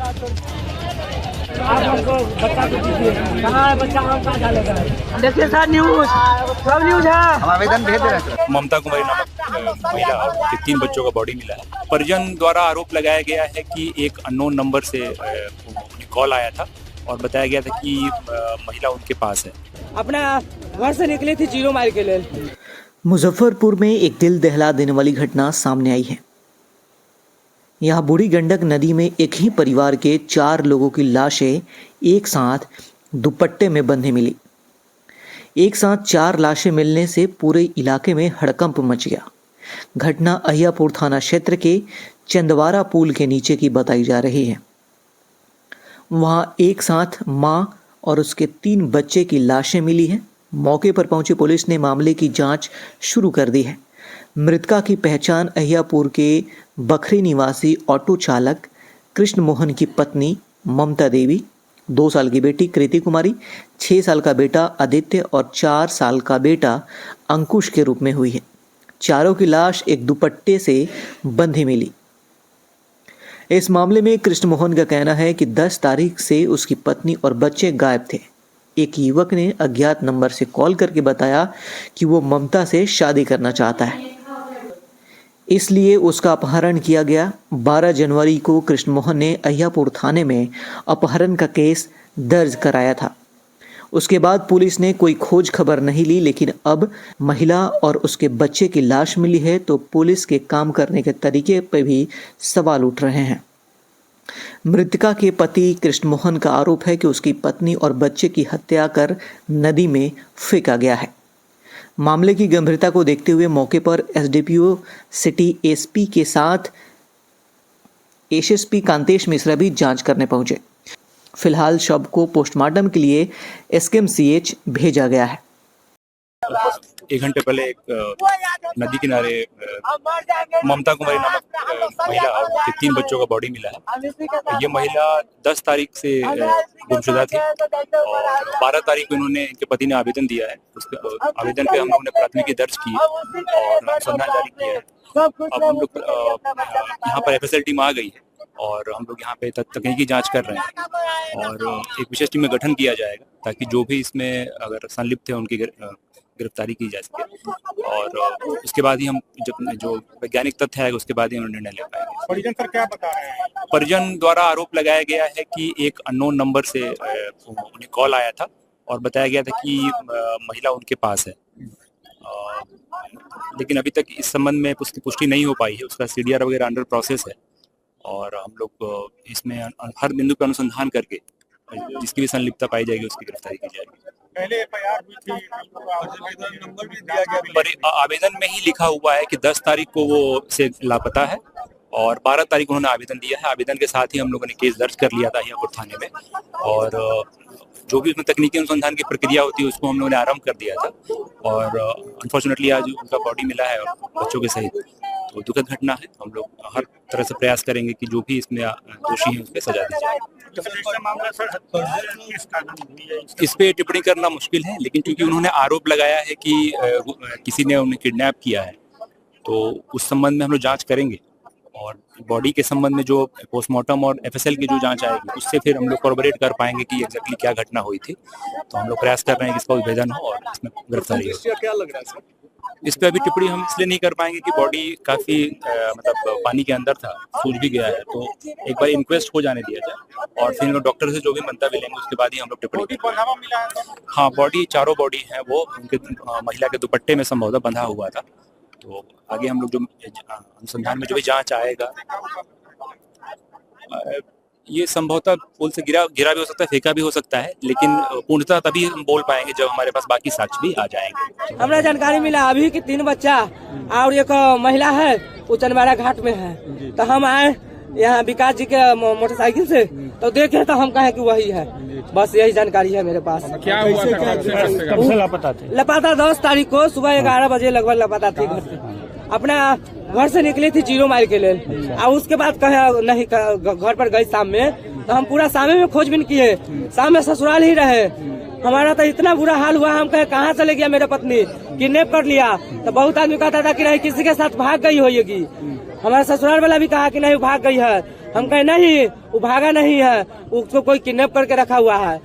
आप हमको बच्चा को दीजिए, कहाँ है बच्चा, हम कहाँ डालेगा। देखिए सर, न्यूज सब न्यूज है। हम आवेदन भेज रहे हैं। ममता कुमारी नामक महिला के 3 बच्चों का बॉडी मिला है। परिजन द्वारा आरोप लगाया गया है कि एक अननोन नंबर से कॉल आया था और बताया गया था कि महिला उनके पास है। अपना घर से निकली थी 0 माइल के लिए। मुजफ्फरपुर में एक दिल दहला देने वाली घटना सामने आई है। यहाँ बूढ़ी गंडक नदी में एक ही परिवार के 4 लोगों की लाशें एक साथ दुपट्टे में बंधे मिली। एक साथ 4 लाशें मिलने से पूरे इलाके में हड़कंप मच गया। घटना अहियापुर थाना क्षेत्र के चंदवारा पुल के नीचे की बताई जा रही है। वहां एक साथ मां और उसके 3 बच्चे की लाशें मिली हैं। मौके पर पहुंची पुलिस ने मामले की जांच शुरू कर दी है। मृतका की पहचान अहियापुर के बखरी निवासी ऑटो चालक कृष्ण मोहन की पत्नी ममता देवी, 2 साल की बेटी कृति कुमारी, 6 साल का बेटा आदित्य और 4 साल का बेटा अंकुश के रूप में हुई है। चारों की लाश एक दुपट्टे से बंधी मिली। इस मामले में कृष्ण मोहन का कहना है कि 10 तारीख से उसकी पत्नी और बच्चे गायब थे। एक युवक ने अज्ञात नंबर से कॉल करके बताया कि वो ममता से शादी करना चाहता है, इसलिए उसका अपहरण किया गया। 12 जनवरी को कृष्ण मोहन ने अहियापुर थाने में अपहरण का केस दर्ज कराया था। उसके बाद पुलिस ने कोई खोज खबर नहीं ली, लेकिन अब महिला और उसके बच्चे की लाश मिली है तो पुलिस के काम करने के तरीके पर भी सवाल उठ रहे हैं। मृतका के पति कृष्ण मोहन का आरोप है कि उसकी पत्नी और बच्चे की हत्या कर नदी में फेंका गया है। मामले की गंभीरता को देखते हुए मौके पर एसडीपीओ सिटी एसपी के साथ एसएसपी कांतेश मिश्रा भी जांच करने पहुंचे। फिलहाल शव को पोस्टमार्टम के लिए एसकेएमसीएच भेजा गया है। 1 घंटे पहले एक नदी किनारे ममता कुमारी नामक महिला के 3 बच्चों का बॉडी मिला है। ये महिला 10 तारीख से गुमशुदा थी और 12 तारीख को इन्होंने, इनके पति ने आवेदन दिया है। उसके आवेदन पे हम लोगों ने प्राथमिकी दर्ज की और अनुसंधान जारी किया है। अब हम लोग यहाँ पर एफएसएल टीम आ गई है और हम लोग यहाँ पे तकनीकी जांच कर रहे हैं और एक विशेष टीम में गठन किया जाएगा ताकि जो भी इसमें अगर संलिप्त है उनकी गिरफ्तारी की जा सके और उसके बाद ही हम जो वैज्ञानिक तथ्य है उसके बाद ही हम निर्णय ले पाएंगे। परिजन सर क्या बता रहे हैं? परिजन द्वारा आरोप लगाया गया है कि एक अननोन नंबर से उन्हें कॉल आया था और बताया गया था कि महिला उनके पास है, लेकिन अभी तक इस संबंध में पुष्टि नहीं हो पाई है। उसका सीडीआर वगैरह अंडर प्रोसेस है और हम लोग इसमें हर बिंदु पर अनुसंधान करके जिसकी भी संलिप्तता पाई जाएगी उसकी गिरफ्तारी की जाएगी। पहले एफआईआर हुई थी, नंबर भी दिया गया, पर आवेदन में ही लिखा हुआ है कि 10 तारीख को वो से लापता है और 12 तारीख को उन्होंने आवेदन दिया है। आवेदन के साथ ही हम लोगों ने केस दर्ज कर लिया था अहियापुर थाने में और जो भी उसमें तकनीकी अनुसंधान की प्रक्रिया होती है उसको हम लोगों ने आरंभ कर दिया था और अनफॉर्चुनेटली आज उनका बॉडी मिला है बच्चों के सहित। तो दुखद घटना है। हम लोग हर तरह से प्रयास करेंगे कि जो भी इसमें दोषी हैं उस पर सजा दी जाए। इस पे टिप्पणी करना मुश्किल है, लेकिन क्योंकि उन्होंने आरोप लगाया है कि किसी ने उन्हें किडनैप किया है तो उस संबंध में हम लोग जांच करेंगे और बॉडी के संबंध में जो पोस्टमार्टम और एफएसएल की जो जांच आएगी उससे फिर हम लोग कॉर्पोरेट कर पाएंगे कि एग्जैक्टली क्या घटना हुई थी। तो हम लोग प्रयास कर रहे हैं कि इसका विभेदन हो और इसमें गिरफ्तारी हो। क्या लग रहा है सर? इस पे अभी टिप्पणी हम इसलिए नहीं कर पाएंगे कि बॉडी काफी मतलब पानी के अंदर था, सूझ भी गया है, तो एक बार इंक्वेस्ट हो जाने दिया जाए और फिर डॉक्टर से जो भी मंतव्य लेंगे उसके बाद ही हम लोग टिप्पणी करेंगे। हाँ, बॉडी, चारों बॉडी है वो उनके महिला के दुपट्टे में संभवतः बंधा हुआ था। तो आगे हम लोग जो अनुसंधान में जो भी जांच आएगा, ये संभवतः पुल से गिरा भी हो सकता है, फेंका भी हो सकता है, लेकिन पूर्णतः तभी हम बोल पाएंगे जब हमारे पास बाकी साक्ष्य भी आ जाएंगे। हमरा जानकारी मिला अभी कि 3 बच्चा और एक महिला है वो चंदवारा घाट में है। तो हम आए यहाँ विकास जी के मोटरसाइकिल से तो देखे तो हम कहे कि वही है। बस यही जानकारी है मेरे पास। क्या हुआ था? कब से लापता थे? लापता 10 तारीख को सुबह 11 बजे लगभग लापता थी। घर से अपना घर से निकली थी 0 माइल के लिए और उसके बाद कहे नहीं घर पर गई शाम में। तो हम पूरा शाम में खोजबीन किए, शाम में ससुराल ही रहे। हमारा तो इतना बुरा हाल हुआ, हम कहे कहाँ चले गया मेरा पत्नी, किडनैप कर लिया। तो बहुत आदमी कहता था कि नहीं किसी के साथ भाग गई होगी। हमारा ससुराल वाला भी कहा कि नहीं वो भाग गई है। हम कहे नहीं वो भागा नहीं है, उसको कोई किडनैप करके रखा हुआ है,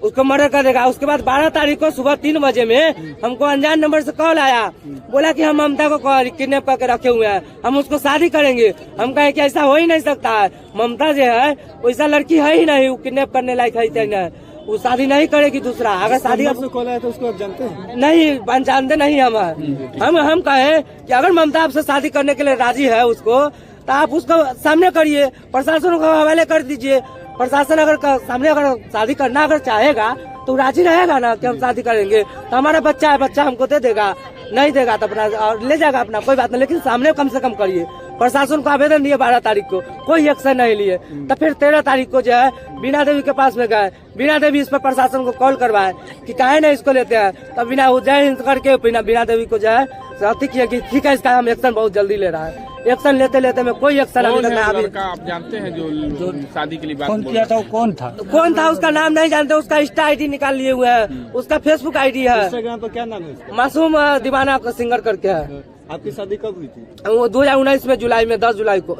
उसको मर्डर कर देगा। उसके बाद 12 तारीख को सुबह 3 बजे में हमको अनजान नंबर से कॉल आया, बोला कि हम ममता को किडनैप करके रखे हुए हैं, हम उसको शादी करेंगे। हम कहे कि ऐसा हो ही नहीं सकता है, ममता जो है वैसा लड़की है ही नहीं, वो किडनैप करने लायक है, वो शादी नहीं करेगी दूसरा। अगर शादी कॉल आया तो उसको आप जानते हैं? नहीं जानते नहीं हम कहे कि अगर ममता आपसे शादी करने के लिए राजी है उसको, तो आप उसको सामने करिए, प्रशासन को हवाले कर दीजिए। प्रशासन अगर सामने अगर शादी करना अगर चाहेगा तो राजी रहेगा ना कि हम शादी करेंगे, तो हमारा बच्चा है, बच्चा हमको दे देगा, नहीं देगा तो अपना ले जाएगा अपना, कोई बात नहीं, लेकिन सामने कम से कम करिए। प्रशासन को आवेदन दिए 12 तारीख को, कोई एक्शन नहीं लिए। तो फिर 13 तारीख को जो है बीना देवी के पास में गए, बीना देवी इस पर प्रशासन को कॉल करवाए कि काहे नहीं इसको लेते हैं। तब बिना जय हिंद करके बीना देवी को जो है किया कि ठीक है इसका हम एक्शन बहुत जल्दी ले रहा है। एक्शन लेते लेते में कोई एक्शन अभी तक नहीं। लड़का आप जानते हैं जो शादी के लिए बात फोन किया था वो कौन था? उसका नाम नहीं जानते, उसका इंस्टा आईडी निकाल लिए हुए हैं, उसका फेसबुक आईडी है, इंस्टाग्राम पर क्या नाम है उसका? मासूम दीवाना का सिंगर करके है। आपकी शादी कब हुई थी? वो 2019 में जुलाई में 10 जुलाई को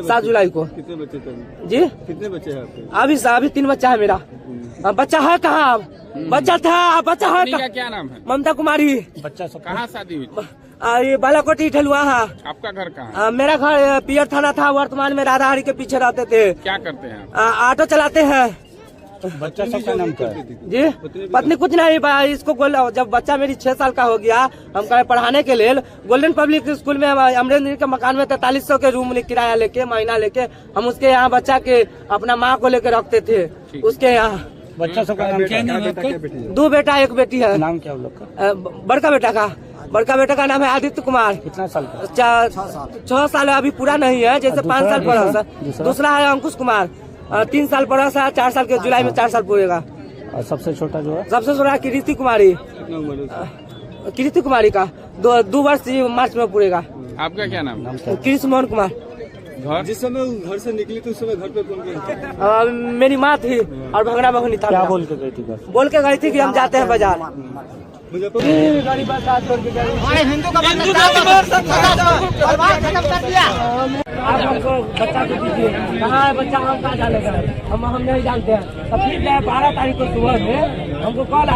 7 जुलाई को। कितने बच्चे थे जी कितने बच्चे हैं आपके? अभी 3 बच्चा है मेरा। बच्चा है कहाँ? बच्चा था, बच्चा है का क्या नाम है? ममता कुमारी। बच्चा सब कहाँ शादी हुई थी? ये बालाकोटी ठेलुआ है। आपका घर कहाँ है? मेरा घर पियर थाना था, वर्तमान में राधाहरी के पीछे रहते थे। क्या करते हैं? ऑटो चलाते हैं। बच्चा सबका नाम क्या है? जी पत्नी कुछ नहीं, इसको जब बच्चा मेरी 6 साल का हो गया, हम कहे पढ़ाने के लिए गोल्डन पब्लिक स्कूल में अमरेंद्र के मकान में 4300 के रूम किराया लेके महीना लेके हम उसके यहाँ बच्चा के अपना माँ को लेके रखते थे उसके यहाँ। बच्चा सबका नाम क्या है? 2 बेटा 1 बेटी है। नाम क्या लोग का? बड़का बेटा का नाम है आदित्य कुमार। कितना साल का? 6 साल अभी पूरा नहीं है, जैसे 5 साल पड़ा। दूसरा है अंकुश कुमार, 3 साल पड़ा सा, 4 साल के जुलाई में 4 साल पूरेगा। और सबसे छोटा जो है? सबसे छोटा कृति कुमारी। कृति कुमारी का 2 वर्ष मार्च में पूरेगा। आपका क्या नाम? कृष्ण मोहन कुमार। घर? जिस समय घर से निकली तो उस समय घर पे कौन गया? मेरी माँ थी और भगना भगनी था। क्या बोल के गई थी? बोल के गई थी कि हम जाते हैं बाजार। मुजफ्फरपुर आप हमको बच्चा को दीजिए, कहाँ है बच्चा, हम कहाँ डालेगा, हम नहीं जानते हैं। तब फिर 12 तारीख को सुबह में हमको कॉल